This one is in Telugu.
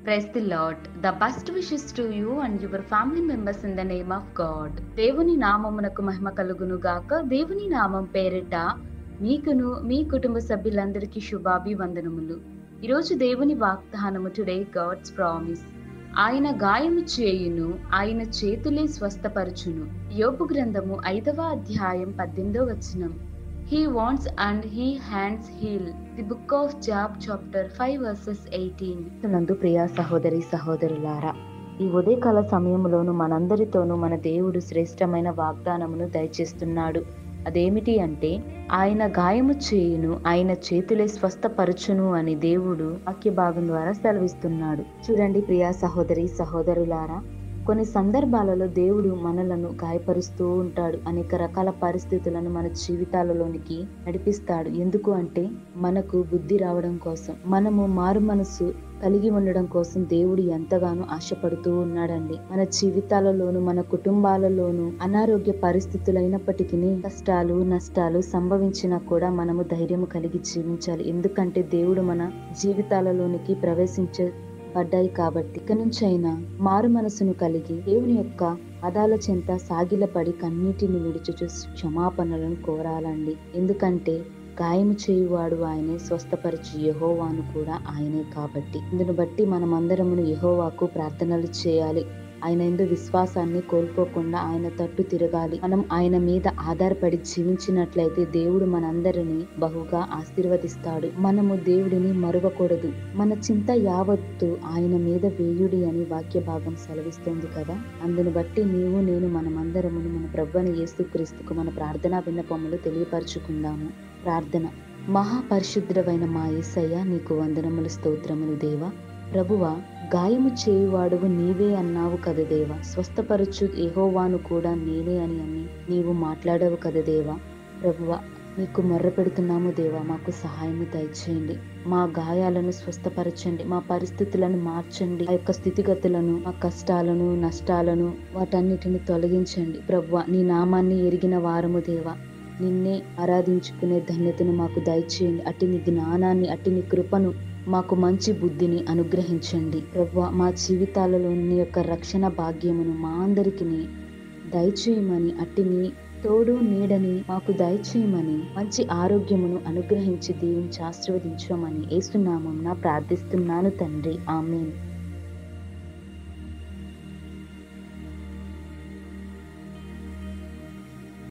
Praise the Lord. The best wishes to you and your family members in the name of God. దేవుని నామమునకు మహిమ కలుగును గాక. దేవుని నామం పేరిట మీకును మీ కుటుంబ సభ్యులందరికీ శుభాభివందనములు. ఈరోజు దేవుని వాగ్దానము టుడే గాడ్స్ ప్రామిస్. ఆయన గాయము చేయును, ఆయన చేతులే స్వస్థపరచును. యోబు గ్రంథము 5వ అధ్యాయం 18వ వచనం. He wants and he hands heal. The book of Job chapter 5 verses 18. నందు ప్రియా సహోదరి సహోదరులారా, ఈ ఉదయకాల సమయంలోను మనందరితోనూ మన దేవుడు శ్రేష్టమైన వాగ్దానమును దయచేస్తున్నాడు. అదేమిటి అంటే, ఆయన గాయము చేయును, ఆయన చేతులే స్వస్థపరచును అని దేవుడు వాక్య భాగం ద్వారా సెలవిస్తున్నాడు. చూడండి ప్రియా సహోదరి సహోదరులారా, కొన్ని సందర్భాలలో దేవుడు మనలను గాయపరుస్తూ ఉంటాడు. అనేక రకాల పరిస్థితులను మన జీవితాలలోనికి నడిపిస్తాడు. ఎందుకు అంటే, మనకు బుద్ధి రావడం కోసం, మనము మారు మనసు కలిగి ఉండడం కోసం దేవుడు ఎంతగానో ఆశపడుతూ ఉన్నాడండి. మన జీవితాలలోను, మన కుటుంబాలలోను అనారోగ్య పరిస్థితులైనప్పటికీ కష్టాలు నష్టాలు సంభవించినా కూడా మనము ధైర్యం కలిగి జీవించాలి. ఎందుకంటే దేవుడు మన జీవితాలలోనికి పడ్డాయి కాబట్టి. ఇక నుంచైనా మారు మనసును కలిగి దేవుని యొక్క పాదాల చెంత సాగిలపడి కన్నీటిని విడిచుచు క్షమాపణలను కోరాలండి. ఎందుకంటే గాయము చేయువాడు ఆయనే, స్వస్థపరచు యెహోవాను కూడా ఆయనే కాబట్టి. ఇందును బట్టి మనమందరమును యెహోవాకు ప్రార్థనలు చేయాలి. ఆయన యందు విశ్వాసాన్ని కోల్పోకుండా ఆయన తట్టు తిరగాలి. మనం ఆయన మీద ఆధారపడి జీవించినట్లయితే దేవుడు మనందరినీ బహుగా ఆశీర్వదిస్తాడు. మనము దేవుడిని మరువకూడదు. మన చింత యావత్తు ఆయన మీద వేయుడి అని వాక్య భాగం సెలవిస్తుంది కదా. అందును బట్టి నీవు నేను మనమందరము మన ప్రభువైన యేసుక్రీస్తుకు మన ప్రార్థనా విన్నపములు తెలియపరచుకుందాము. ప్రార్థన. మహాపరిశుద్ధుడవైన మా యేసయ్య, నీకు వందనములు, స్తోత్రములు దేవా. ప్రభువా, గాయము చేయువాడువు నీవే అన్నావు కదా దేవా. స్వస్థపరచు యెహోవాను కూడా నేనే అని నీవు మాట్లాడావు కదా దేవా. ప్రభువా, నీకు మొర్ర పెడుతున్నాము దేవా, మాకు సహాయము దయచేయండి. మా గాయాలను స్వస్థపరచండి, మా పరిస్థితులను మార్చండి, ఆ యొక్క స్థితిగతులను, మా కష్టాలను నష్టాలను వాటన్నిటిని తొలగించండి. ప్రభువా, నీ నామాన్ని ఎరిగిన వారము దేవా, నిన్నే ఆరాధించుకునే ధన్యతను మాకు దయచేయండి. అట్టి నీ జ్ఞానాన్ని, అట్టి నీ కృపను, మాకు మంచి బుద్ధిని అనుగ్రహించండి. ప్రభువా, మా జీవితాలలో నీ యొక్క రక్షణ భాగ్యమును మా అందరికి దయచేయమని, అట్టి నీ తోడు నీడని మాకు దయచేయమని, మంచి ఆరోగ్యమును అనుగ్రహించి దీవించి ఆశీర్వదించమని యేసు నామమున ప్రార్థిస్తున్నాను తండ్రి. ఆమేన్.